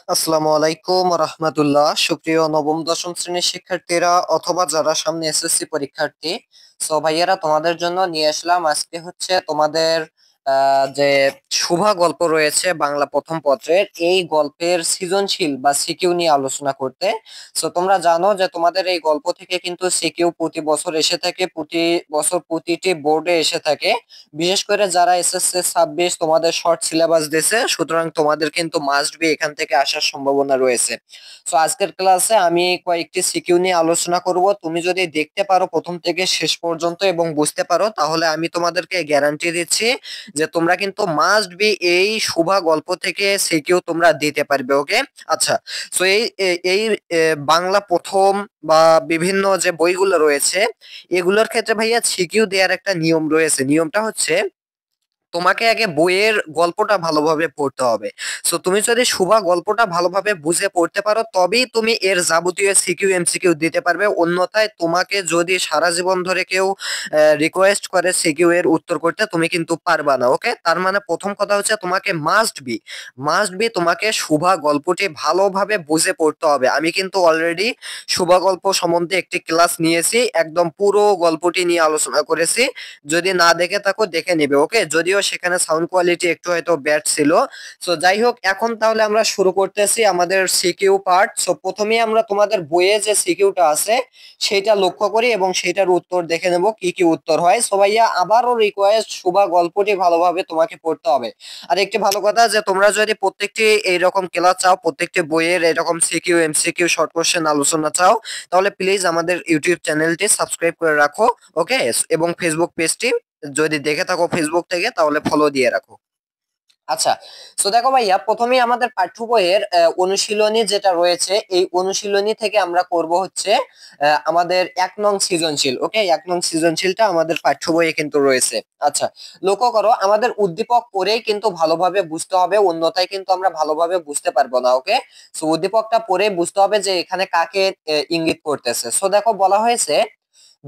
আসসালামু আলাইকুম রহমতুল্লাহ। সুপ্রিয় নবম দশম শ্রেণীর শিক্ষার্থীরা অথবা যারা সামনে এসএসসি পরীক্ষার্থী, সো ভাইয়ারা তোমাদের জন্য নিয়ে আসলাম আজকে হচ্ছে তোমাদের যে শুভা গল্প রয়েছে বাংলা প্রথম পত্রের, এই গল্পের সৃজনশীল বা সিকিউ নিয়ে আলোচনা করতে। সো তোমরা জানো যে তোমাদের এই গল্প থেকে কিন্তু সিকিউ প্রতি বছর এসে থাকে, প্রতি বছর প্রতিটি বোর্ডে এসে থাকে। বিশেষ করে যারা এসএসসি 26 তোমাদের শর্ট সিলেবাস দিয়েছে, সুতরাং তোমাদের কিন্তু মাস্ট বি এখান থেকে আসার সম্ভাবনা রয়েছে। সো আজকের ক্লাসে আমি কয়েকটি সিকিউ নিয়ে আলোচনা করব। তুমি যদি দেখতে পারো প্রথম থেকে শেষ পর্যন্ত এবং বুঝতে পারো, তাহলে আমি তোমাদেরকে গ্যারান্টি দিচ্ছি যে তোমরা কিন্তু মাস্ট বি এই শুভা গল্প থেকে সিকিউ তোমরা দিতে পারবে। ওকে, আচ্ছা। সো এই বাংলা প্রথম বা বিভিন্ন যে বইগুলো রয়েছে, এগুলোর ক্ষেত্রে ভাইয়া সিকিউ দেওয়ার একটা নিয়ম রয়েছে। নিয়মটা হচ্ছে তোমাকে আগে বইয়ের গল্পটা ভালোভাবে পড়তে হবে। সো তুমি যদি শুভা গল্পটা ভালোভাবে বুঝে পড়তে পারো, তবেই তুমি এর যাবতীয় সিকিউ এমসিকিউ দিতে পারবে। অন্যথায় তোমাকে যদি সারা জীবন ধরে কেউ রিকোয়েস্ট করে সিকিউ এর উত্তর করতে, তুমি কিন্তু পারবা না। ওকে, তার মানে প্রথম কথা হচ্ছে তোমাকে মাস্ট বি তোমাকে শুভা গল্পটি ভালোভাবে বুঝে পড়তে হবে। আমি কিন্তু অলরেডি শুভা গল্প সম্বন্ধে একটি ক্লাস নিয়েছি, একদম পুরো গল্পটি নিয়ে আলোচনা করেছি। যদি না দেখে থাকো দেখে নিবে। ওকে, যদিও সেখানে সাউন্ড কোয়ালিটি একটু হয়তো ব্যাড ছিল। সো যাই হোক, এখন তাহলে আমরা শুরু করতেছি আমাদের সিকিউ পার্ট। সো প্রথমেই আমরা তোমাদের বইয়ে যে সিকিউটা আছে সেটা লক্ষ্য করি এবং সেটার উত্তর দেখে নেব কি কি উত্তর হয়। সো ভাইয়া আবারও রিকোয়েস্ট, শুভা গল্পটি ভালোভাবে তোমাকে পড়তে হবে। আর একটি ভালো কথা, যে তোমরা যদি প্রত্যেকটি এইরকম ক্লাস চাও, প্রত্যেকটি বইয়ের এরকম সিকিউ এমসিকিউ শর্ট কোশ্চেন আলোচনা চাও, তাহলে প্লিজ আমাদের ইউটিউব চ্যানেলটি সাবস্ক্রাইব করে রাখো। ওকে, এবং ফেসবুক পেজটি যদি দেখে থাকো ফেসবুক থেকে, তাহলে ফলো দিয়ে রাখো। আচ্ছা, তো দেখো ভাইয়া, প্রথমেই আমাদের পাঠ্য বইয়ের অনুশীলনী যেটা রয়েছে, এই অনুশীলনী থেকে আমরা করব হচ্ছে আমাদের 1 নং সৃজনশীল। ওকে, 1 নং সৃজনশীলটা আমাদের পাঠ্য বইয়ে কিন্তু রয়েছে। আচ্ছা, লক্ষ্য করো, আমাদের উদ্দীপক পড়েই কিন্তু ভালোভাবে বুঝতে হবে, অন্যথায় কিন্তু আমরা ভালোভাবে বুঝতে পারবো না। ওকে, সো উদ্দীপকটা পড়ে বুঝতে হবে যে এখানে কাকে ইঙ্গিত করতেছে। সো দেখো, বলা হয়েছে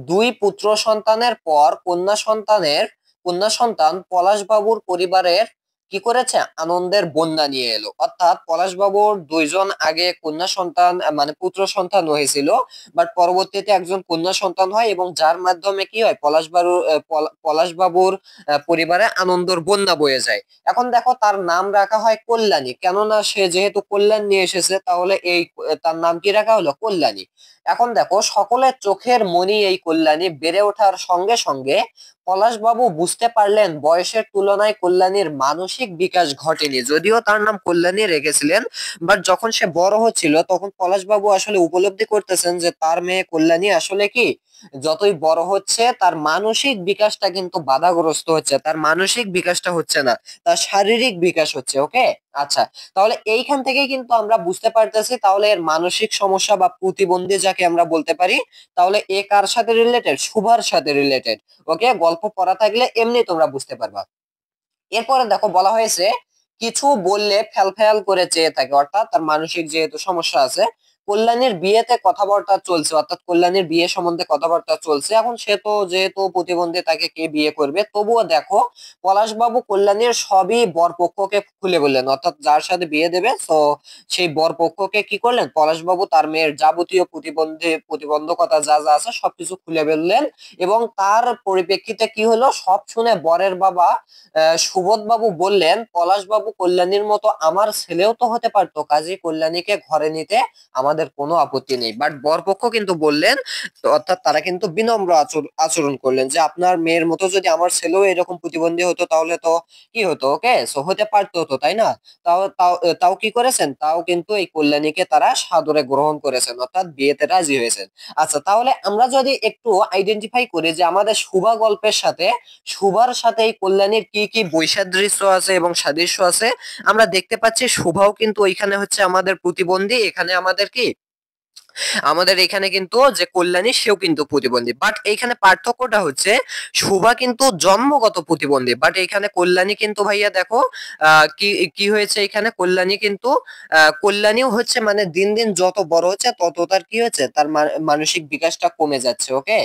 দুই পুত্র সন্তানের পর কন্যা সন্তান পলাশবাবুর পরিবারের কি করেছে, আনন্দের বন্যা নিয়ে এলো। অর্থাৎ পলাশবাবুর দুইজন আগে কন্যা সন্তান মানে পুত্র সন্তান হয়েছিল, বাট পরবর্তীতে একজন কন্যা সন্তান হয় এবং যার মাধ্যমে কি হয়, পলাশবাবুর পরিবারে আনন্দের বন্যা বয়ে যায়। এখন দেখো, তার নাম রাখা হয় কল্যাণী, কেননা সে যেহেতু কল্যাণ নিয়ে এসেছে, তাহলে এই তার নাম কি রাখা হলো, কল্যাণী। এখন দেখো, সকলের চোখের মনি এই কল্যাণী বেড়ে ওঠার সঙ্গে সঙ্গে পলাশবাবু বুঝতে পারলেন বয়সের তুলনায় কল্যাণীর মানসিক বিকাশ ঘটেনি। যদিও তার নাম কল্যাণী রেখেছিলেন, বাট যখন সে বড় হচ্ছিল, তখন পলাশবাবু আসলে উপলব্ধি করতেছেন যে তার মেয়ে কল্যাণী আসলে কি, যতই বড় হচ্ছে তার মানসিক বিকাশটা কিন্তু বাধাগ্রস্ত হচ্ছে, তার মানসিক বিকাশটা হচ্ছে না, তার শারীরিক বিকাশ হচ্ছে। ওকে, আচ্ছা। তাহলে এইখান থেকে কিন্তু আমরা বুঝতে পারতেছি, তাহলে এর মানসিক সমস্যা বা প্রতিবন্ধী যাকে আমরা বলতে পারি, তাহলে এ কার সাথে রিলেটেড, শুভার সাথে রিলেটেড। ওকে, গল্প পড়া থাকলে এমনি তোমরা বুঝতে পারবা। এরপরে দেখো, বলা হয়েছে কিছু বললে ফ্যাল ফ্যাল করে চেয়ে থাকে, অর্থাৎ তার মানসিক যেহেতু সমস্যা আছে। কল্যাণীর বিয়েতে কথাবার্তা চলছে, অর্থাৎ কল্যাণীর বিয়ে সম্বন্ধে কথাবার্তা চলছে। এখন সে তো যেহেতু প্রতিবন্ধী, তাকে কে বিয়ে করবে, তবুও দেখো পলাশবাবু কল্যাণীর সবই বরপক্ষকে খুলে বললেন, অর্থাৎ যার সাথে বিয়ে দেবে, তো সেই বরপক্ষকে কি করলেন, পলাশবাবু তার মেয়ের যাবতীয় প্রতিবন্ধকতা যা যা আছে সবকিছু খুলে বললেন। এবং তার পরিপ্রেক্ষিতে কি হলো, সব শুনে বরের বাবা সুবোধ বাবু বললেন, পলাশ বাবু কল্যাণীর মতো আমার ছেলেও তো হতে পারতো, কাজী কল্যাণীকে ঘরে নিতে আমাদের কোনো আপত্তি নেই। বাট বরপক্ষ কিন্তু বললেন, তো অর্থাৎ তারা কিন্তু বিনম্র আচরণ করলেন যে আপনার মেয়ের মতো যদি আমার ছেলেও এরকম প্রতিবন্ধী হতো, তাহলে তো কি হতো, ওকে, সো হতে পারতো তো, তাই না? তাও তাও তাও কি করেছেন, তাও কিন্তু এই কল্যাণীকে তারা সাদরে গ্রহণ করেছেন, অর্থাৎ বিয়েতে রাজি হয়েছেন। আচ্ছা, তাহলে আমরা যদি একটু আইডেন্টিফাই করি যে আমাদের শুভা গল্পের সাথে, শুভার সাথে এই কল্যাণীর কি কি বৈসাদৃশ্য আছে এবং সাদৃশ্য আছে, আমরা দেখতে পাচ্ছি শুভাও কিন্তু ওইখানে হচ্ছে আমাদের প্রতিবন্ধী, এখানে আমাদের কি আমাদের এখানে কিন্তু যে কল্যাণী সেও কিন্তু প্রতিবন্ধী, বাট এইখানে পার্থক্যটা হচ্ছে শুভা কিন্তু জন্মগত প্রতিবন্ধী, বাট এখানে কল্যাণী কিন্তু ভাইয়া দেখো কি কি হয়েছে, এখানে কল্যাণী কিন্তু কল্যাণীও হচ্ছে মানে দিন দিন যত বড় হচ্ছে তত তার কি হচ্ছে, তার মানসিক বিকাশটা কমে যাচ্ছে। ওকে,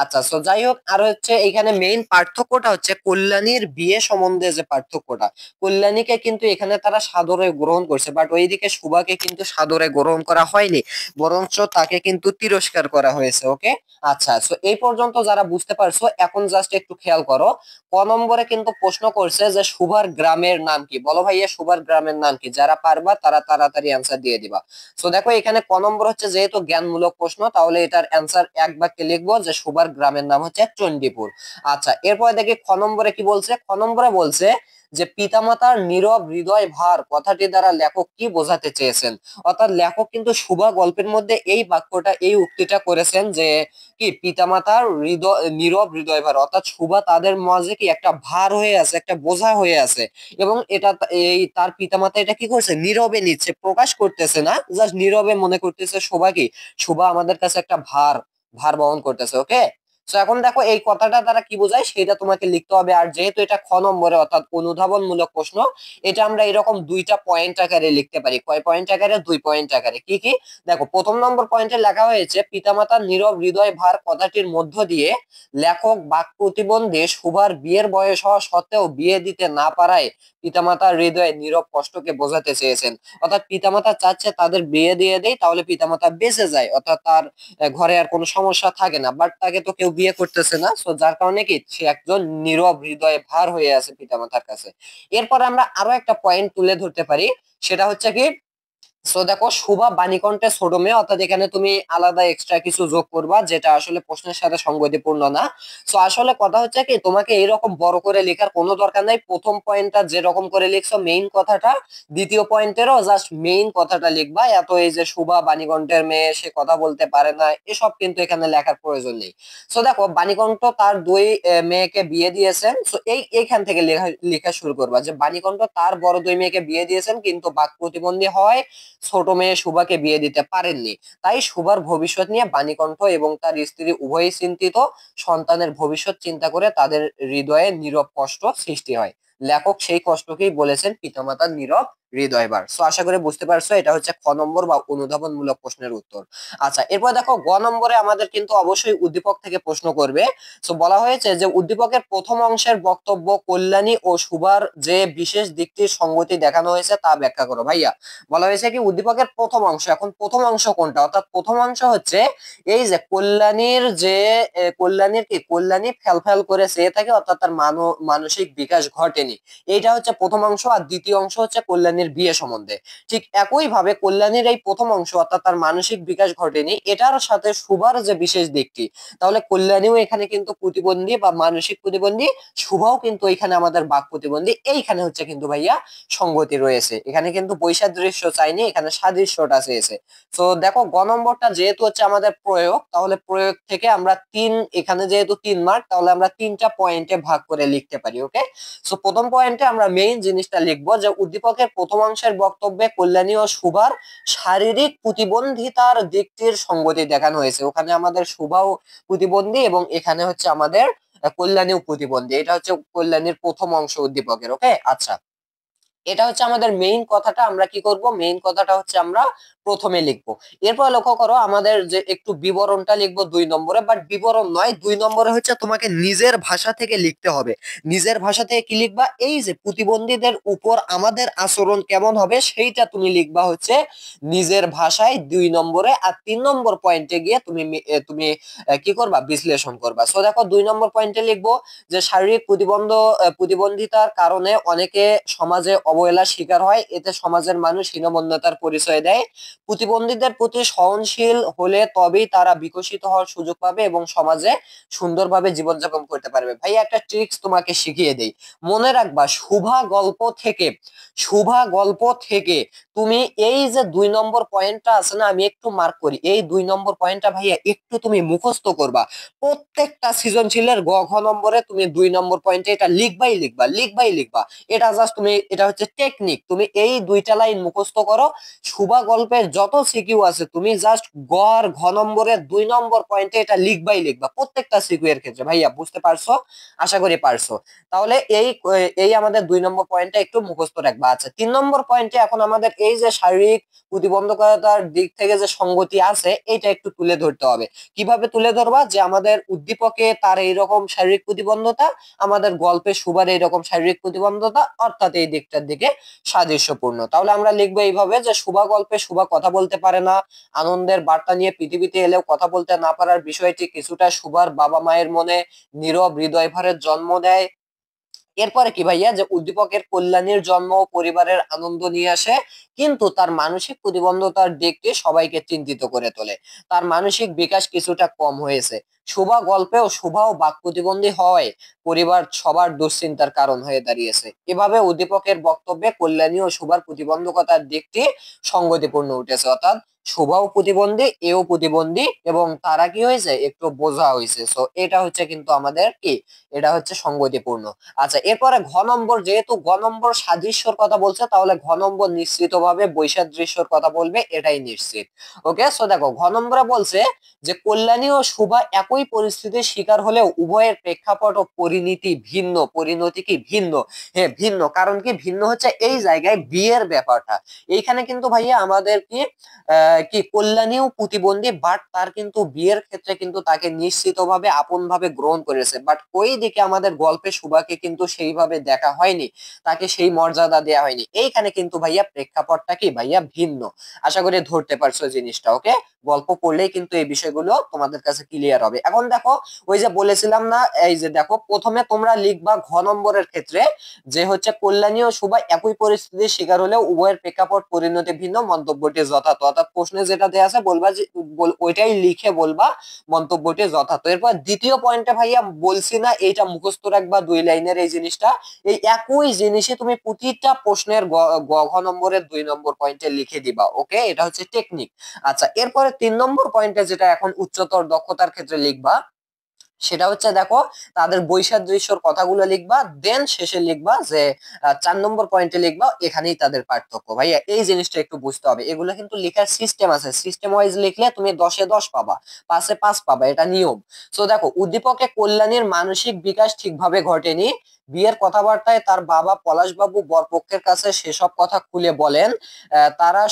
আচ্ছা, সো যাই হোক, আর হচ্ছে এখানে মেইন পার্থক্যটা হচ্ছে কল্যাণীর বিয়ে সম্বন্ধে যে পার্থক্যটা, কল্যাণীকে কিন্তু এখানে তারা সাদরে গ্রহণ করছে, বাট ওইদিকে শুভাকে কিন্তু সাদরে গ্রহণ করা হয়নি, বরঞ্চ তাকে কিন্তু তিরস্কার করা হয়েছে। ওকে, আচ্ছা, সো এই পর্যন্ত যারা বুঝতে পারছো, এখন জাস্ট একটু খেয়াল করো, ক নম্বরে কিন্তু প্রশ্ন করছে যে সুভার গ্রামের নাম কি, বলো ভাইয়া সুভার গ্রামের নাম কি, যারা পারবা তারা তাড়াতাড়ি অ্যান্সার দিয়ে দিবা। সো দেখো এখানে ক নম্বর হচ্ছে যেহেতু জ্ঞানমূলক প্রশ্ন, তাহলে এটার অ্যান্সার এক বাক্যে লিখবো যে সুভার গ্রামের নাম হচ্ছে চণ্ডীপুর। আচ্ছা, এরপরে দেখি খ নম্বরে কি বলছে, খ নম্বরে বলছে যে পিতামাতার নীরব হৃদয় ভার কথাটি দ্বারা লেখক কি বোঝাতে চেয়েছেন। অর্থাৎ লেখক কিন্তু সুভা গল্পের মধ্যে এই বাক্যটা, এই উক্তিটা করেছেন যে কি পিতামাতার হৃদয় নীরব হৃদয় ভার, অর্থাৎ সুভা তাদের মাঝে কি একটা ভার হয়ে আছে, একটা বোঝা হয়ে আছে, এবং এটা এই তার পিতামাতা এটা কি করছে, নীরবে নিচ্ছে, প্রকাশ করতেছে না, জাস্ট নীরবে মনে করতেছে শোভা কি, শোভা আমাদের কাছে একটা ভার, ভার বহন করতেছে। ওকে, তো এখন দেখো এই কথাটা দ্বারা কি বোঝায় সেটা তোমাকে লিখতে হবে, আর যেহেতু এটা খ নম্বরে অর্থাৎ অনুধাবনমূলক প্রশ্ন, এটা আমরা এরকম দুইটা পয়েন্ট আকারে লিখতে পারি। কয় পয়েন্ট আকারে? 2 পয়েন্ট আকারে। কি কি? দেখো প্রথম নম্বর পয়েন্টে লেখা হয়েছে পিতামাতার নীরব হৃদয় ভার কথাটির মধ্য দিয়ে লেখক বাক প্রতিবন্ধী সুভার বিয়ের বয়স হওয়া সত্ত্বেও বিয়ে দিতে না পারায় পিতামাতার হৃদয়ে নীরব কষ্টকে বোঝাতে চেয়েছেন। অর্থাৎ পিতামাতা চাচ্ছে তাদের বিয়ে দিয়ে দেয়, তাহলে পিতামাতা বেঁচে যায়, অর্থাৎ তার ঘরে আর কোনো সমস্যা থাকে না, বাট তাকে তো কেউ বিয়ে করতেছে না, সো যার কারণে কি সে একজন নীরব হৃদয়ে ভার হয়ে আছে পিতামাতার কাছে। এরপর আমরা আরো একটা পয়েন্ট তুলে ধরতে পারি, সেটা হচ্ছে কি, সো দেখো শুভা বাণীকণ্ঠে ছোট মেয়ে, অর্থাৎ এখানে তুমি আলাদা এক্সট্রা কিছু যোগ করবা যেটা আসলে প্রশ্নের সাথে সঙ্গতিপূর্ণ না। সো আসলে কথা হচ্ছে কি, তোমাকে এইরকম বড় করে লেখার কোনো দরকার নাই, প্রথম পয়েন্টটা যেরকম করে লিখছো মেইন কথাটা, দ্বিতীয় পয়েন্টেরও জাস্ট মেইন কথাটা লিখবা, এত এই যে শুভা বাণীকণ্ঠের মেয়ে সে কথা বলতে পারে না এসব কিন্তু এখানে লেখার প্রয়োজন নেই। সো দেখো বাণীকণ্ঠ তার দুই মেয়েকে বিয়ে দিয়েছেন, সো এইখান থেকে লেখা লেখা শুরু করবা যে বাণীকণ্ঠ তার বড় দুই মেয়েকে বিয়ে দিয়েছেন কিন্তু বাক প্রতিবন্ধী হয় ছোট মেয়ে শুভাকে বিয়ে দিতে পারেননি, তাই শুভার ভবিষ্যৎ নিয়ে বাণীকণ্ঠ এবং তার স্ত্রী উভয়ই চিন্তিত, সন্তানের ভবিষ্যৎ চিন্তা করে তাদের হৃদয়ে নীরব কষ্ট সৃষ্টি হয়। লেখক সেই কষ্টকেই বলেছেন পিতামাতার নীরব হৃদয় বার। সো আশা করি বুঝতে পারছো, এটা হচ্ছে খ নম্বর বা অনুধাবনমূলক প্রশ্নের উত্তর। আচ্ছা, এরপর দেখো গ নম্বরে আমাদের কিন্তু অবশ্যই উদ্দীপক থেকে প্রশ্ন করবে। সো বলা হয়েছে যে উদ্দীপকের প্রথম অংশের বক্তব্য কল্যাণী ও শুভার যে বিশেষ দিকটির সঙ্গতি দেখানো হয়েছে তা ব্যাখ্যা করো। ভাইয়া বলা হয়েছে কি উদ্দীপকের প্রথম অংশ, এখন প্রথম অংশ কোনটা, অর্থাৎ প্রথম অংশ হচ্ছে এই যে কল্যাণীর যে কল্যাণীর কি, কল্যাণী ফ্যাল করে চেয়ে থাকে, অর্থাৎ তার মানসিক বিকাশ ঘটেনি, এইটা হচ্ছে প্রথম অংশ। আর দ্বিতীয় অংশ হচ্ছে কল্যাণীর বিয়ে সম্বন্ধে। ঠিক একই ভাবে কল্যাণীর এই প্রথম অংশ অর্থাৎ তার মানসিক বিকাশ ঘটেনি, এটার সাথে শুভার যে বিশেষ দিকটি, তাহলে কল্যাণীও এখানে কিন্তু প্রতিবন্ধী বা মানসিক প্রতিবন্ধী, শুভাও কিন্তু এখানে আমাদের বাক প্রতিবন্ধী, এইখানে হচ্ছে কিন্তু ভাইয়া সঙ্গতি রয়েছে, এখানে কিন্তু বৈসাদৃশ্য চাইনি, এখানে সাদৃশ্যটা চেয়েছে। তো দেখো গ নম্বরটা যেহেতু হচ্ছে আমাদের প্রয়োগ, তাহলে প্রয়োগ থেকে আমরা এখানে যেহেতু 3 মার্ক, তাহলে আমরা 3টা পয়েন্টে ভাগ করে লিখতে পারি। ওকে, সো প্রথম পয়েন্টে আমরা মেইন জিনিসটা লিখবো যে উদ্দীপকের প্রথম অংশের বক্তব্যে কল্যাণী ও শুভার শারীরিক প্রতিবন্ধিতার দিকটির সঙ্গতি দেখানো হয়েছে, ওখানে আমাদের শুভাও প্রতিবন্ধী এবং এখানে হচ্ছে আমাদের কল্যাণীও প্রতিবন্ধী, এটা হচ্ছে কল্যাণীর প্রথম অংশ উদ্দীপকের। ওকে, আচ্ছা, এটা হচ্ছে আমাদের মেইন কথাটা, আমরা কি করব, মেইন কথাটা হচ্ছে আমরা প্রথমে লিখবো। এরপর লক্ষ্য করো আমাদের যে একটু বিবরণটা লিখবো 2 নম্বরে, বাট বিবরণ নয়, 2 নম্বরে হচ্ছে তোমাকে নিজের ভাষা থেকে লিখতে হবে। নিজের ভাষা থেকে কি লিখবা, এই যে প্রতিবন্ধীদের উপর আমাদের আচরণ কেমন হবে সেইটা তুমি লিখবা হচ্ছে নিজের ভাষায় 2 নম্বরে। আর 3 নম্বর পয়েন্টে গিয়ে তুমি কি করবা, বিশ্লেষণ করবা। সো দেখো 2 নম্বর পয়েন্টে লিখবো যে শারীরিক প্রতিবন্ধিতার কারণে অনেকে সমাজে অবহেলার শিকার হয়, এতে সমাজের মানুষ হীনমন্যতার পরিচয় দেয়। প্রতিবন্ধীদের প্রতি সহনশীল হলে তবেই তারা বিকশিত হওয়ার সুযোগ পাবে এবং সমাজে সুন্দরভাবে জীবনযাপন করতে পারবে। ভাই একটা ট্রিক্স তোমাকে শিখিয়ে দেই, মনে রাখবা শুভা গল্প থেকে তুমি এই যে 2 নম্বর পয়েন্টটা আছে না, আমি একটু মার্ক করি, এই 2 নম্বর পয়েন্টটা ভাইয়া একটু তুমি মুখস্থ করবা। প্রত্যেকটা সৃজনশীলের গ ঘ নম্বরে তুমি 2 নম্বর পয়েন্টে এটা লিখবাই লিখবা, লিখবাই লিখবা। এটা জাস্ট তুমি, এটা হচ্ছে টেকনিক। তুমি এই দুইটা লাইন মুখস্থ করো, শুভা গল্পের যত সিকিউ আছে তুমি জাস্ট গড় ঘ নম্বরের 2 নম্বর পয়েন্টে এটা লিখবাই লিখবা প্রত্যেকটা সিকিউ এর ক্ষেত্রে। ভাইয়া বুঝতে পারছো? আশা করি পারছো। তাহলে এই এই আমাদের 2 নম্বর পয়েন্টটা একটু মুখস্থ রাখবা। আচ্ছা, 3 নম্বর পয়েন্টে এখন আমাদের এই যে শারীরিক প্রতিবন্ধকতার দিক থেকে যে সঙ্গতি আছে এইটা একটু তুলে ধরতে হবে। কিভাবে তুলে ধরবা? যে আমাদের উদ্দীপকে তার এইরকম শারীরিক প্রতিবন্ধতা, আমাদের গল্পে সুবার এইরকম শারীরিক প্রতিবন্ধতা, অর্থাৎ এই দিকটার দিকে সাদৃশ্যপূর্ণ। তাহলে আমরা লিখবো এইভাবে যে শুভা গল্পে শুভা কথা বলতে পারে না, আনন্দের বার্তা নিয়ে পৃথিবীতে এলেও কথা বলতে না পারার বিষয়টি কিছুটা শুভার বাবা মায়ের মনে নীরব হৃদয় ভারের জন্ম দেয়। এরপরে কি ভাইয়া, যে উদ্দীপকের কল্যাণীর জন্ম পরিবারের আনন্দ নিয়ে আসে, কিন্তু তার মানসিক প্রতিবন্ধতার দিকটি সবাইকে চিন্তিত করে তোলে। তার মানসিক বিকাশ কিছুটা কম হয়েছে। শুভা গল্পেও শুভাও বাক প্রতিবন্ধী হয়, পরিবার সবার দুশ্চিন্তার কারণ হয়ে দাঁড়িয়েছে। এভাবে উদ্দীপকের বক্তব্যে কল্যাণী ও শুভার প্রতিবন্ধকতার দিকটি সঙ্গতিপূর্ণ উঠেছে, অর্থাৎ শুভাও প্রতিবন্ধী, এও প্রতিবন্ধী, এবং তারা কি হয়েছে একটু বোঝা হয়েছে। সো এটা হচ্ছে কিন্তু আমাদের কি, এটা হচ্ছে সঙ্গতিপূর্ণ। আচ্ছা, এরপরে ঘ নম্বর, যেহেতু ঘ নম্বর সাদৃশ্যর কথা বলছে, তাহলে ঘ নম্বর নিশ্চিতভাবে বৈসাদৃশ্যর কথা বলবে, এটাই নিশ্চিত। ওকে, সো দেখো ঘ নম্বরে বলছে যে কল্যাণী ও শুভা একই পরিস্থিতির শিকার হলেও উভয়ের প্রেক্ষাপট ও পরিণতি ভিন্ন। পরিণতি কি ভিন্ন? হ্যাঁ ভিন্ন। কারণ কি ভিন্ন হচ্ছে? এই জায়গায় বিয়ের ব্যাপারটা এইখানে কিন্তু ভাইয়া আমাদের কি কি কল্যাণীও প্রতিবন্ধী, বাট তার কিন্তু বিয়ের ক্ষেত্রে কিন্তু তাকে নিশ্চিতভাবে আপন ভাবে গ্রহণ করেছে। বাট ওই দিকে আমাদের গল্পে সুভাকে কিন্তু সেইভাবে দেখা হয়নি, তাকে সেই মর্যাদা দেওয়া হয়নি। এইখানে কিন্তু ভাইয়া প্রেক্ষাপটটা কি ভাইয়া ভিন্ন। আশা করি ধরতে পারছো জিনিসটা। ওকে, গল্প পড়লেই কিন্তু এই বিষয়গুলো তোমাদের কাছে ক্লিয়ার হবে। এখন দেখো, ওই যে বলেছিলাম না, এই যে দেখো প্রথমে তোমরা লিখবা ঘ নম্বরের ক্ষেত্রে যে হচ্ছে কল্যাণী ও শুভা একই পরিস্থিতির শিকার হলেও উভয়ের প্রেক্ষাপট পরিণতি ভিন্ন, মন্তব্যটি যথার্থ। অর্থাৎ প্রশ্নে যেটা দেয়া আছে বলবা যে ওইটাই লিখে বলবা মন্তব্যটি যথার্থ। এরপর দ্বিতীয় পয়েন্টে ভাইয়া বলছি না, এইটা মুখস্থ রাখবা 2 লাইনের এই জিনিসটা। এই একই জিনিসই তুমি প্রতিটা প্রশ্নের ঘ নম্বরের 2 নম্বর পয়েন্টে লিখে দিবা। ওকে, এটা হচ্ছে টেকনিক। আচ্ছা, এরপরে 3 নম্বর পয়েন্টে যেটা এখন উচ্চতর দক্ষতার ক্ষেত্রে লিখবা, সেটা হচ্ছে দেখো তাদের বৈসাদৃশ্যর কথাগুলো লিখবা, দেন শেষে লিখবা যে 4 নম্বর পয়েন্টে লিখবা এখানেই তাদের পার্থক্য। ভাইয়া এই জিনিসটা একটু বুঝতে হবে, এগুলো কিন্তু লেখার সিস্টেম আছে, সিস্টেম ওয়াইজ লিখলে তুমি 10-এ 10 পাবা, 5-এ 5 পাবা, এটা নিয়ম। তো দেখো উদ্দীপকে কল্যাণীর মানসিক বিকাশ ঠিকভাবে ঘটেনি। বিয়ের কথাবার্তায় তার বাবা পলাশবাবু বরপক্ষের কাছে সেসব কথা খুলে বলেন, তারা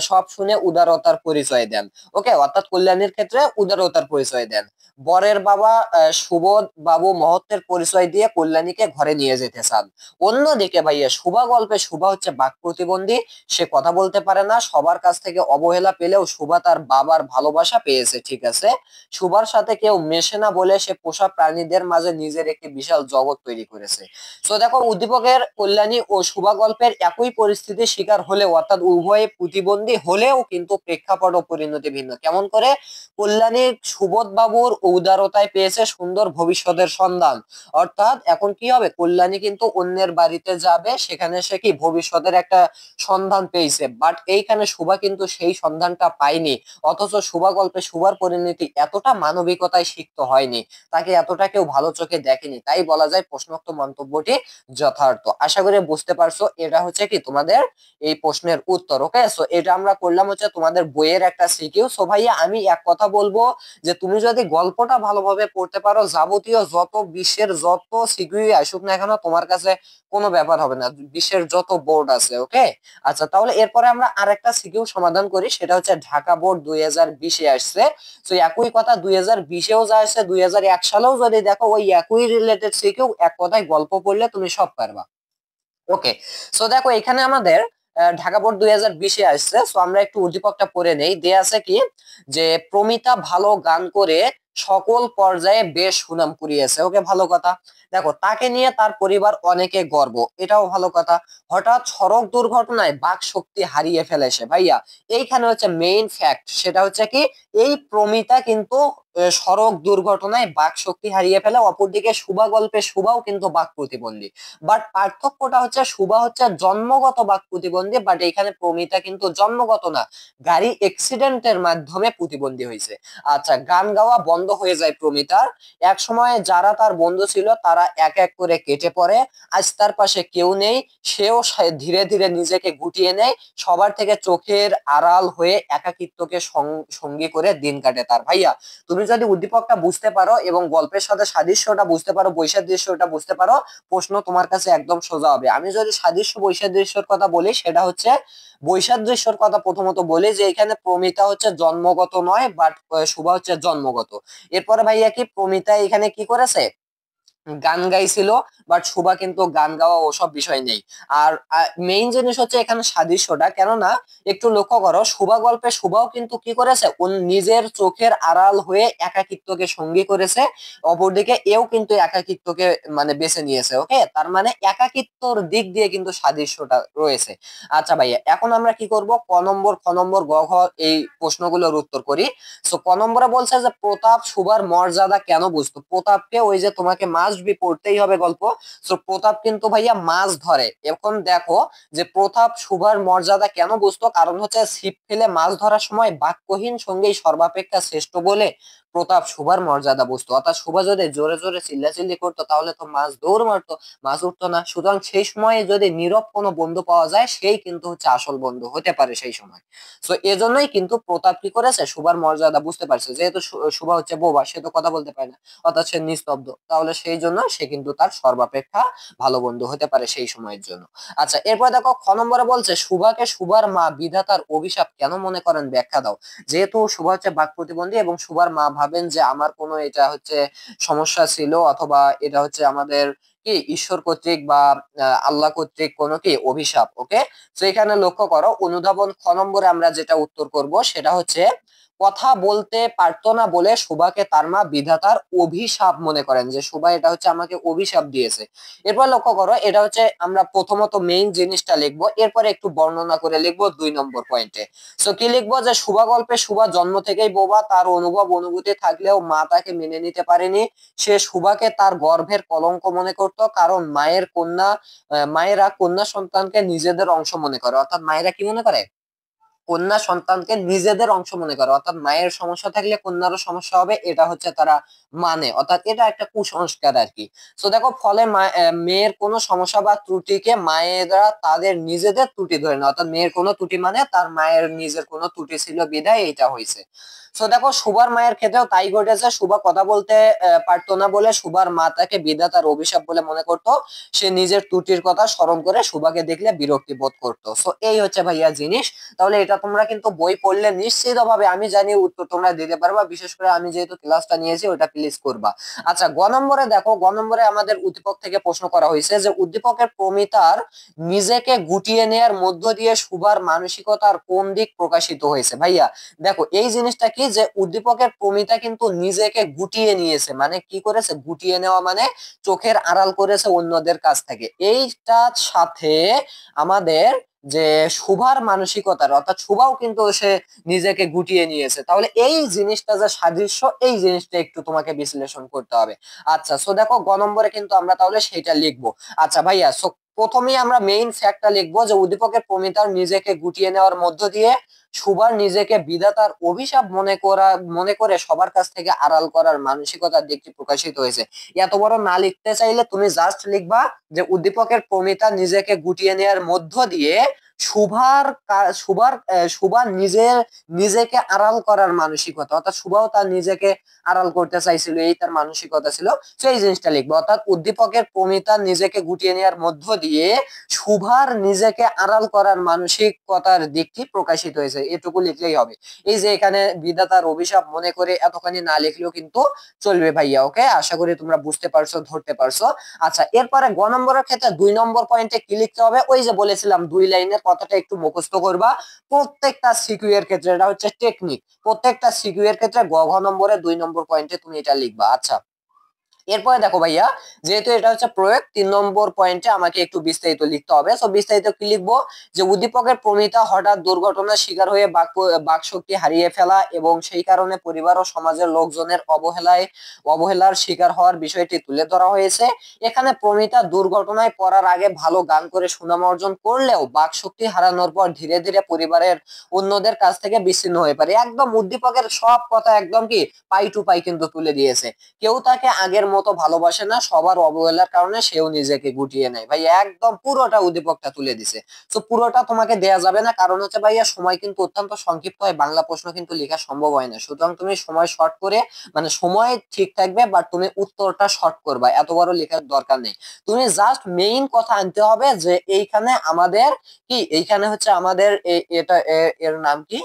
সব শুনে উদারতার পরিচয় দেন। ওকে, অর্থাৎ কল্যাণীর ক্ষেত্রে উদারতার পরিচয় দেন। বরের বাবা সুবোধ বাবু মহত্বের পরিচয় দিয়ে কল্যাণীকে ঘরে নিয়ে যেতে চান। অন্যদিকে ভাইয়া শুভা গল্পে শুভা হচ্ছে বাক প্রতিবন্ধী, সে কথা বলতে পারে না, সবার কাছ থেকে অবহেলা পেলেও শুভা তার বাবার ভালোবাসা পেয়েছে। ঠিক আছে, শুভার সাথে কেউ মেশে না বলে সে পোষা প্রাণীদের মাঝে নিজের একটি বিশাল জগৎ তৈরি করেছে। তো দেখো উদ্দীপকের কল্যাণী ও শুভা গল্পের একই পরিস্থিতির শিকার হলেও, অর্থাৎ উভয়ে প্রতিবন্ধী হলেও কিন্তু প্রেক্ষাপট ও পরিণতি ভিন্ন। কেমন করে? কল্যাণী সুবোধ বাবুর উদারতায় পেয়েছে সুন্দর ভবিষ্যতের সন্ধান, অর্থাৎ এখন কি হবে, কল্যাণী কিন্তু অন্যের বাড়িতে যাবে, সেখানে সে কি ভবিষ্যতের একটা সন্ধান পেয়েছে, বাট এইখানে শুভা কিন্তু সেই সন্ধানটা পায়নি। অথচ শুভা গল্পে শুভার পরিণতি এতটা মানবিকতায় সিক্ত হয়নি, তাকে এতটা কেউ ভালো চোখে দেখেনি, তাই বলা যায় প্রশ্নোক্ত মন্তব্যটি যথার্থ। আশা করি বুঝতে পারছো, এটা হচ্ছে কি তোমাদের এই প্রশ্নের উত্তর। ওকে, সো এটা আমরা করলাম হচ্ছে তোমাদের বইয়ের একটা সিকিউ। সো ভাইয়া আমি এক কথা বলবো, যে তুমি যদি গল্পটা ভালোভাবে পড়তে পারো, যাবতীয় যত বিশ্বের যত সিকিউ আসুক না কেন তোমার কাছে কোনো ব্যাপার হবে না, বিশ্বের যত বোর্ড আছে। ওকে, আচ্ছা তাহলে এরপরে আমরা আরেকটা সিকিউ সমাধান করি, সেটা হচ্ছে ঢাকা বোর্ড 2020-এ আসছে। তো একই কথা 2020-এও যা আসছে, 2001 সালেও যদি দেখো ওই একই রিলেটেড সিকিউ, এক কথায় গল্প পড়লে তুমি সব পারবা। ওকে, সো দেখো এখানে আমাদের ঢাকা বোর্ড 2020-এ আসছে। সো আমরা একটু উদ্দীপকটা পড়ে নেই। দেয়া আছে কি, যে প্রমিতা ভালো গান করে সকল পর্যায়ে বেশ সুনাম কুড়িয়েছে। ওকে, ভালো কথা। দেখো তাকে নিয়ে তার পরিবার অনেকে গর্ব, এটাও ভালো কথা। হঠাৎ সড়ক দুর্ঘটনায় বাক শক্তি হারিয়ে ফেলেছে। ভাইয়া এইখানে হচ্ছে মেইন ফ্যাক্ট, সেটা হচ্ছে কি এই প্রমিতা কিন্তু সড়ক দুর্ঘটনায় বাক শক্তি হারিয়ে ফেলে, অপরদিকে শুভা গল্পে শুভাও কিন্তু বাক প্রতিবন্ধী। বাট পার্থক্যটা হচ্ছে শুভা হচ্ছে জন্মগত বাক প্রতিবন্ধী, বাট এখানে প্রমিতা কিন্তু জন্মগত না, গাড়ি অ্যাক্সিডেন্টের মাধ্যমে প্রতিবন্ধী হয়েছে। আচ্ছা, গান গাওয়া বন্ধ হয়ে যায় প্রমিতার। এক সময় যারা তার বন্ধু ছিল তারা এক এক করে কেটে পড়ে, আজ তার পাশে কেউ নেই, সেও ধীরে ধীরে নিজেকে গুটিয়ে নেয়, সবার থেকে চোখের আড়াল হয়ে একাকিত্বকে সঙ্গী করে দিন কাটে তার। ভাইয়া, তুমি যদি উদ্দীপকটা বুঝতে পারো এবং গল্পের সাথে সাদৃশ্যটা বুঝতে পারো, বৈসাদৃশ্যটা বুঝতে পারো, প্রশ্ন তোমার কাছে একদম সোজা হবে। আমি যদি সাদৃশ্য বৈসাদৃশ্যর কথা বলি, সেটা হচ্ছে বৈসাদৃশ্যর কথা প্রথমত বলি যে এখানে প্রমিতা হচ্ছে জন্মগত নয়, বাট শুভা হচ্ছে জন্মগত। এরপরে ভাইয়া কি প্রমিতা এখানে কি করেছে, গান গাইছিল, বাট শুভা কিন্তু গান গাওয়া ওসব বিষয় নেই। আর মেইন জিনিস হচ্ছে এখানে সাদৃশ্যটা, কেননা একটু লক্ষ্য করো, শুভা গল্পে শুভাও কিন্তু কি করেছে, নিজের চোখের আড়াল হয়ে একাকিত্বকে সঙ্গী করেছে, অপরদিকে এও কিন্তু একাকিত্বকে মানে বেছে নিয়েছে। ওকে, তার মানে একাকিত্বর দিক দিয়ে কিন্তু সাদৃশ্যটা রয়েছে। আচ্ছা ভাইয়া, এখন আমরা কি করব, ক নম্বর, খ নম্বর, গ ঘ এই প্রশ্নগুলোর উত্তর করি। সো ক নম্বরে বলছে যে প্রতাপ শুভার মর্যাদা কেন বুঝতো। প্রতাপকে ওই যে তোমাকে মাস্ট বি পড়তেই হবে গল্প। সো প্রতাপ কিন্তু ভাইয়া মাছ ধরে। এখন দেখো যে প্রতাপ শুভার মর্যাদা কেন বুঝতো, কারণ হচ্ছে ছিপ ফেলে মাছ ধরার সময় বাক্যহীন সঙ্গেই সর্বাপেক্ষা শ্রেষ্ঠ বলে প্রতাপ শুভার মর্যাদা বুঝতো। অর্থাৎ শুভা যদি জোরে জোরে চিল্লাচিল্লি করতো তাহলে তো মাছ দৌড় মারতো, মাছ উঠতো না। সুতরাং সেই সময়ে যদি নীরব কোনো বন্ধু পাওয়া যায়, সেই কিন্তু হচ্ছে আসল বন্ধু হতে পারে সেই সময়। তো এজন্যই কিন্তু প্রতাপ কি করেছে, শুভার মর্যাদা বুঝতে পারছে। যেহেতু শুভা হচ্ছে বোবা, সে তো কথা বলতে পারে না, অর্থাৎ সে নিস্তব্ধ, তাহলে সেই জন্য সে কিন্তু তার সর্বাপেক্ষা ভালো বন্ধু হতে পারে সেই সময়ের জন্য। আচ্ছা, এরপর দেখো খ নম্বরে বলছে শুভাকে শুভার মা বিধাতার অভিশাপ কেন মনে করেন, ব্যাখ্যা দাও। যেহেতু শুভা হচ্ছে বাক প্রতিবন্ধী এবং শুভার মা ভাবেন যে আমার কোনো এটা হচ্ছে সমস্যা ছিল, অথবা এটা হচ্ছে আমাদের কি ঈশ্বর কর্তৃক বা আল্লাহ কর্তৃক কোনো কি অভিশাপ। ওকে, তো এখানে লক্ষ্য করো, অনুধাবন খ নম্বরে আমরা যেটা উত্তর করব সেটা হচ্ছে কথা বলতে পারতো না বলে শুভাকে তার মা বিধাতার অভিশাপ মনে করেন, যে শুভা এটা হচ্ছে আমাকে অভিশাপ দিয়েছে। এরপর লক্ষ্য করো, এটা হচ্ছে আমরা প্রথমত মেইন জিনিসটা লিখবো, এরপরে একটু বর্ণনা করে লিখবো 2 নম্বর পয়েন্টে। তো কি লিখবো, যে শুভা গল্পে শুভা জন্ম থেকেই বোবা, তার অনুভব অনুভূতি থাকলেও মা তাকে মেনে নিতে পারেনি। সে শুভাকে তার গর্ভের কলঙ্ক মনে করত, কারণ মায়েরা কন্যা সন্তানকে নিজেদের অংশ মনে করে। অর্থাৎ মায়েরা কি মনে করে, কন্যা সন্তানকে নিজেদের অংশ মনে করে, অর্থাৎ মায়ের সমস্যা থাকলে কন্যারও সমস্যা হবে, এটা হচ্ছে তারা মানে, অর্থাৎ এটা একটা কুসংস্কার আর কি। তো দেখো, ফলে মেয়ের কোনো সমস্যা বা ত্রুটিকে মায়েরা তাদের নিজেদের ত্রুটি ধরে না, অর্থাৎ মেয়ের কোনো ত্রুটি মানে তার মায়ের নিজের কোনো ত্রুটি ছিল বিধায় এটা হয়েছে। তো দেখো, সুভার মায়ের ক্ষেত্রেও তাই ঘটেছে। সুভা কথা বলতে পারতো না বলে সুভার মা তাকে বিধাতার অভিশাপ বলে মনে করতো। সে নিজের ত্রুটির কথা স্মরণ করে সুভাকে দেখলে বিরক্তি বোধ করতো। সো এই হচ্ছে ভাইয়া জিনিস। তাহলে এটা তোমরা কিন্তু বই পড়লে নিশ্চিত ভাবে আমি জানি উত্তর তোমরা দিতে পারবা, বিশেষ করে আমি যেহেতু ক্লাসটা নিয়েছি ওটা প্লিজ করবা। আচ্ছা, গ নম্বরে দেখো, গ নম্বরে আমাদের উদ্দীপক থেকে প্রশ্ন করা হয়েছে যে উদ্দীপকের প্রমিতার নিজেকে গুটিয়ে নেয়ার মধ্য দিয়ে সুভার মানসিকতার কোন দিক প্রকাশিত হয়েছে। ভাইয়া দেখো, এই জিনিসটা কি, যে উদ্দীপকের প্রমিতা কিন্তু নিজেকে গুটিয়ে নিয়েছে, মানে কি করেছে, গুটিয়ে নেওয়া মানে চোখের আড়াল করেছে অন্যদের কাছ থেকে। এইটার সাথে আমাদের যে শুভার মানসিকতার, অর্থাৎ শুভাও কিন্তু সে নিজেকে গুটিয়ে নিয়েছে, তাহলে এই জিনিসটা যে সাদৃশ্য, এই জিনিসটা একটু তোমাকে বিশ্লেষণ করতে হবে। আচ্ছা, সো দেখো, গ নম্বরে কিন্তু আমরা তাহলে সেটা লিখবো। আচ্ছা ভাইয়া, সো প্রথমেই আমরা মেইন ফ্যাক্টটা লিখবো যে উদ্দীপকের প্রমিতার নিজেকে গুটিয়ে নেওয়ার মধ্য দিয়ে সুভার নিজেকে বিধাতার অভিশাপ মনে করে সবার কাছ থেকে আড়াল করার মানসিকতার দিকটি প্রকাশিত হয়েছে। এত বড় না লিখতে চাইলে তুমি জাস্ট লিখবা যে উদ্দীপকের প্রমিতা নিজেকে গুটিয়ে নেওয়ার মধ্য দিয়ে সুভার নিজেকে আড়াল করার মানসিকতা, অর্থাৎ সুভাও তার নিজেকে আড়াল করতে চাইছিল, এই তার মানসিকতা ছিল। সেই জিনিসটা লিখবো, অর্থাৎ উদ্দীপকের প্রমিতা নিজেকে গুটিয়ে নেওয়ার মধ্য দিয়ে সুভার নিজেকে আড়াল করার মানসিকতার দিকটি প্রকাশিত হয়েছে, এটুকু লিখলেই হবে। এই যে এখানে বিধাতার অভিশাপ মনে করে এতখানি না লিখলেও কিন্তু চলবে ভাইয়া। ওকে, আশা করি তোমরা বুঝতে পারছো, ধরতে পারছো। আচ্ছা, এরপরে গ নম্বরের ক্ষেত্রে 2 নম্বর পয়েন্টে কি লিখতে হবে, ওই যে বলেছিলাম 2 লাইনের কথাটা একটু মুখস্থ করবা। প্রত্যেকটা সিকিউ এর ক্ষেত্রে এটা হচ্ছে টেকনিক, প্রত্যেকটা সিকিউ এর ক্ষেত্রে গ ঘ নম্বরে 2 নম্বর পয়েন্টে তুমি এটা লিখবা। আচ্ছা, এরপরে দেখো ভাইয়া, যেহেতু এটা হচ্ছে প্রয়োগ, 3 নম্বর পয়েন্টে আমাকে একটু বিস্তারিত লিখতে হবে। তো বিস্তারিত কি লিখবো, যে উদ্দীপকের প্রমিতা হঠাৎ দুর্ঘটনার শিকার হয়ে বাক শক্তি হারিয়ে ফেলা এবং সেই কারণে পরিবার ও সমাজের লোকজনের অবহেলার শিকার হওয়ার বিষয়টি তুলে ধরা হয়েছে। এখানে প্রমিতা দুর্ঘটনায় পড়ার আগে ভালো গান করে সুনাম অর্জন করলেও বাক শক্তি হারানোর পর ধীরে ধীরে পরিবারের অন্যদের কাছ থেকে বিচ্ছিন্ন হয়ে পড়ে। একদম উদ্দীপকের সব কথা একদম কি পাই টু পাই কিন্তু তুলে দিয়েছে। কেউ তাকে আগের মতো ভালোবাসে না, সবার অবহেলার কারণে সেও নিজেকে গুটিয়ে নেয়। ভাই একদম পুরোটা উদ্দীপকটা তুলে দিছে। তো পুরোটা তোমাকে দেয়া যাবে না, কারণ হচ্ছে ভাইয়া সময় কিন্তু অত্যন্ত সংক্ষিপ্ত হয়, বাংলা প্রশ্ন কিন্তু লেখা সম্ভব হয় না। সুতরাং তুমি সময় শর্ট করে, মানে সময় ঠিক থাকবে বাট তুমি উত্তরটা শর্ট করবা, এত বড় লেখার দরকার নেই। তুমি জাস্ট মেইন কথা আনতে হবে যে এইখানে আমাদের কি, এইখানে হচ্ছে আমাদের এটা এর নাম কি,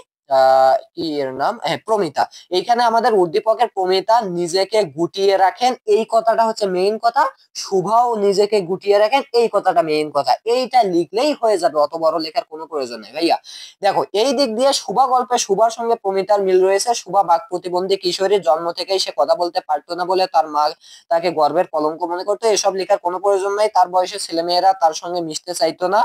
কি এর নাম, হ্যাঁ প্রমিতা। এইখানে আমাদের উদ্দীপকের প্রমিতা নিজেকে গুটিয়ে রাখেন, এই কথাটা হচ্ছে মেইন কথা। শুভাও নিজেকে গুটিয়ে রাখেন, এই কথাটা মেইন কথা। এইটা লিখলেই হয়ে যাবে, অত বড় লেখার কোনো প্রয়োজন নেই ভাইয়া। দেখো এই দিক দিয়ে শুভা গল্পে শুভার সঙ্গে প্রমিতার মিল রয়েছে। শুভা বাক প্রতিবন্ধী কিশোরী, জন্ম থেকেই সে কথা বলতে পারতো না বলে তার মা তাকে গর্বের কলঙ্ক মনে করতো। এসব লেখার কোনো প্রয়োজন নাই, তার বয়সে ছেলেমেয়েরা তার সঙ্গে মিশতে চাইতো না,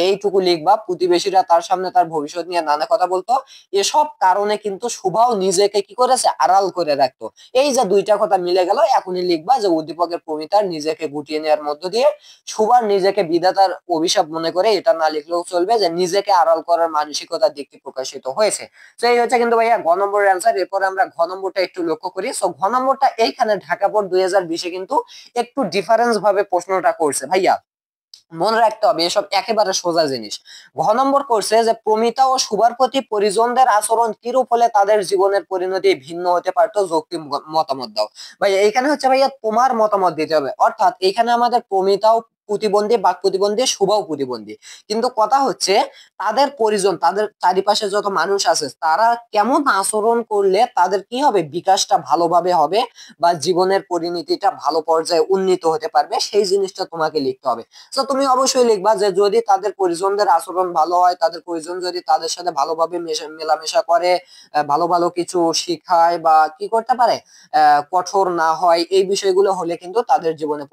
এইটুকু লিখবা। প্রতিবেশীরা তার সামনে তার ভবিষ্যৎ নিয়ে নানা কথা বলতো। এসব কারণে কিন্তু শুভাও নিজেকে কি করেছে, আড়াল করে রাখতো। এই যে দুইটা কথা মিলে গেল, এখনই লিখবা যে উদ্দীপকের প্রমিতার নিজেকে গুটিয়ে নেওয়ার মধ্য দিয়ে শুভার নিজেকে বিধাতার অভিশাপ মনে করে, এটা না লিখলেও চলবে, যে নিজেকে আড়াল করার মানসিকতার দিকটি প্রকাশিত হয়েছে। তো এই হচ্ছে কিন্তু ভাইয়া ঘ নম্বরের অ্যান্সার। এরপর আমরা ঘ নম্বরটা একটু লক্ষ্য করি। সো ঘ নম্বরটা এইখানে ঢাকা বোর্ড 2020-এ কিন্তু একটু ডিফারেন্স ভাবে প্রশ্নটা করছে ভাইয়া। মনে রাখতে হবে এসব একেবারে সোজা জিনিস। ঘ নম্বর করছে যে প্রমিতা ও শুভার প্রতি পরিজনদের আচরণ কিরূপ হলে তাদের জীবনের পরিণতি ভিন্ন হতে পারতো, যৌক্তিক মতামত দাও। ভাই এইখানে হচ্ছে ভাইয়া তোমার মতামত দিতে হবে। অর্থাৎ এখানে আমাদের প্রমিতাও প্রতিবন্ধী, বাক প্রতিবন্ধী, শুভাও প্রতিবন্ধী, কিন্তু কথা হচ্ছে তাদের পরিজন, তাদের চারিপাশে যত মানুষ আছে তারা কেমন আচরণ করলে তাদের কি হবে, বিকাশটা ভালোভাবে হবে বা জীবনের পরিণতিটা ভালো পর্যায়ে উন্নীত হতে পারবে, সেই জিনিসটা তোমাকে লিখতে হবে। তো তুমি অবশ্যই লিখবা যে যদি তাদের পরিজনদের আচরণ ভালো হয়, তাদের পরিজন যদি তাদের সাথে ভালোভাবে মেলামেশা করে, ভালো ভালো কিছু শিখায় বা কি করতে পারে, কঠোর না হয়, এই বিষয়গুলো হলে কিন্তু তাদের জীবনে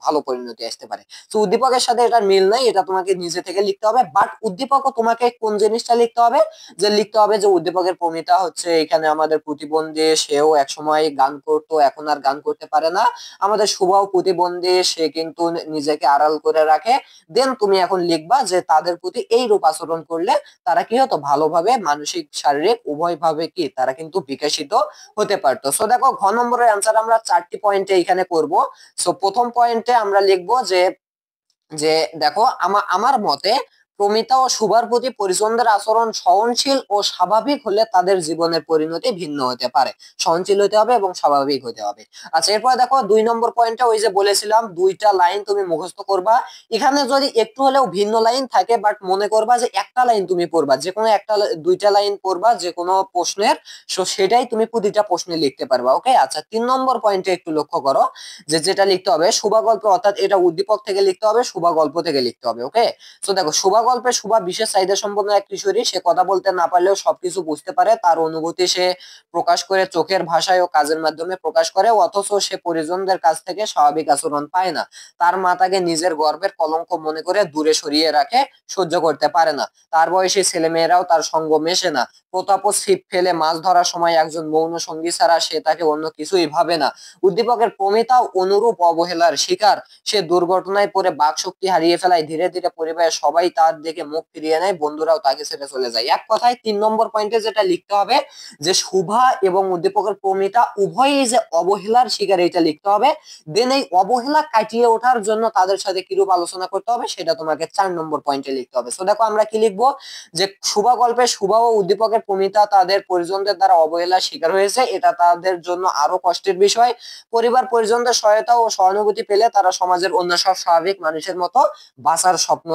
ভালো পরিণতি আসতে পারে। তো উদ্দীপকের সাথে এটা মিল নাই, এটা তোমাকে নিজে থেকে লিখতে হবে। বাট উদ্দীপকও তোমাকে কোন জিনিসটা লিখতে হবে, যে লিখতে হবে যে উদ্দীপকের প্রমিতা হচ্ছে এখানে আমাদের প্রতিবন্ধী, সেও একসময় গান করতো, এখন আর গান করতে পারে না। আমাদের শুভাও প্রতিবন্ধী, সে কিন্তু নিজেকে আড়াল করে রাখে। দেন তুমি এখন লিখবা যে তাদের প্রতি এই রূপ আচরণ করলে তারা কি হতো, ভালোভাবে মানসিক শারীরিক উভয় ভাবে কি তারা কিন্তু বিকশিত হতে পারতো। সো দেখো ঘ নম্বরের অ্যান্সার আমরা 4টি পয়েন্টে এখানে করব। সো প্রথম পয়েন্টে আমরা লিখবো যে যে দেখো আমার মতে প্রমিতা ও শুভার প্রতি পরিজনদের আচরণ সহনশীল ও স্বাভাবিক হলে তাদের জীবনের পরিণতি ভিন্ন হতে পারে। সহনশীল হতে হবে এবং স্বাভাবিক হতে হবে। আচ্ছা এরপর দেখো 2 নম্বর পয়েন্টে ওই যে বলেছিলাম দুইটা লাইন তুমি মুখস্থ করবা। এখানে যদি একটু হলেও ভিন্ন লাইন থাকে, বাট মনে করবা যে একটা লাইন তুমি পড়বা, যে কোনো একটা দুইটা লাইন পড়বা যে কোনো প্রশ্নের, সো সেটাই তুমি প্রতিটা প্রশ্নে লিখতে পারবা। ওকে আচ্ছা 3 নম্বর পয়েন্টে একটু লক্ষ্য করো, যে যেটা লিখতে হবে শুভা গল্প, অর্থাৎ এটা উদ্দীপক থেকে লিখতে হবে, শুভা গল্প থেকে লিখতে হবে। ওকে তো দেখো শুভা গল্পে শুভা বিশেষ চাহিদা সম্পন্ন এক কিশোরী, সে কথা বলতে না পারলেও সবকিছু বুঝতে পারে, তার অনুভূতি সে প্রকাশ করে চোখের ভাষায় ও কাজের মাধ্যমে প্রকাশ করে, অথচ সে পরিজনদের কাছ থেকে স্বাভাবিক আচরণ পায় না। তার মা তাকে নিজের গর্বের কলঙ্ক মনে করে দূরে সরিয়ে রাখে, সহ্য করতে পারে না। তার বয়সী ছেলেমেয়েরাও তার সঙ্গ মেশে না। প্রতাপ ছিপ ফেলে মাছ ধরার সময় একজন মৌন সঙ্গী ছাড়া সে তাকে অন্য কিছুই ভাবে না। উদ্দীপকের প্রমিতাও অনুরূপ অবহেলার শিকার, সে দুর্ঘটনায় পড়ে বাকশক্তি হারিয়ে ফেলায়, ধীরে ধীরে পরিবারের সবাই তার দিকে মুখ ফিরিয়ে নেয়, বন্ধুরাও তাকে ছেড়ে চলে যায়। এক কথায় 3 নম্বর পয়েন্টে যেটা লিখতে হবে, যে শুভা এবং উদ্দীপকের প্রমিতা উভয়ই যে অবহেলার শিকার, এটা লিখতে হবে। দেন এই অবহেলা কাটিয়ে ওঠার জন্য তাদের সাথে কিরূপ আলোচনা করতে হবে সেটা তোমাকে 4 নম্বর পয়েন্টে লিখতে হবে। তো দেখো আমরা কি লিখবো, যে শুভা গল্পে শুভা ও উদ্দীপকের প্রমিতা তাদের পরিজনদের দ্বারা অবহেলার শিকার হয়েছে, এটা তাদের জন্য আরো কষ্টের বিষয়। পরিবার পরিজনদের সহায়তা ও সহানুভূতি পেলে তারা সমাজের অন্য সব স্বাভাবিক মানুষের মতো বাঁচার স্বপ্ন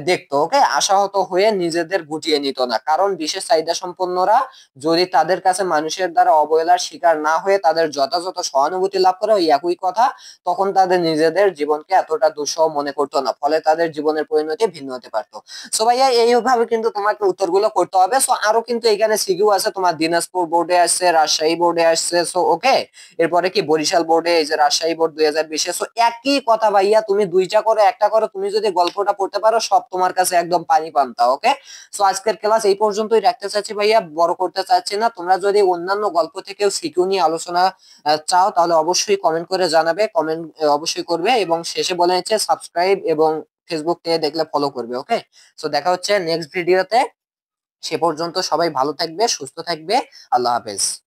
দেখতো। ওকে আশাহত হয়ে নিজেদের গুটিয়ে নিত না, কারণ বিশেষ চাহিদা সম্পন্নরা যদি তাদের কাছে মানুষের দ্বারা অবহেলার শিকার না হয়ে তাদের যথাযথ সহানুভূতি লাভ করে, ওই একই কথা, তখন তাদের নিজেদের জীবনকে এতটা দুঃসহ মনে করতো না, ফলে তাদের জীবনের পরিণতি ভিন্ন হতে পারতো। সো ভাইয়া এইভাবে কিন্তু তোমাকে উত্তরগুলো করতে হবে। সো আরো কিন্তু এখানে সিকিউ আছে, তোমার দিনাজপুর বোর্ডে আসছে, রাজশাহী বোর্ডে আসছে। সো ওকে, এরপরে কি বরিশাল বোর্ডে, এই যে রাজশাহী বোর্ড 2020। সো একই কথা ভাইয়া, তুমি দুইটা করো একটা করো, তুমি যদি গল্পটা পড়তে পারো সব তোমার কাছে একদম পানি পান্তা। ওকে, সো আজকের ক্লাস এই পর্যন্তই রাখতে চাচ্ছি ভাইয়া, বড় করতে চাচ্ছি না। তোমরা যদি অন্যান্য গল্প থেকেও সিকিউ নিয়ে আলোচনা চাও তাহলে অবশ্যই কমেন্ট করে জানাবে, কমেন্ট অবশ্যই করবে, এবং শেষে বলে নিচ্ছে সাবস্ক্রাইব এবং ফেসবুক থেকে দেখলে ফলো করবে। ওকে, সো দেখা হচ্ছে নেক্সট ভিডিওতে। সে পর্যন্ত সবাই ভালো থাকবে, সুস্থ থাকবে। আল্লাহ হাফেজ।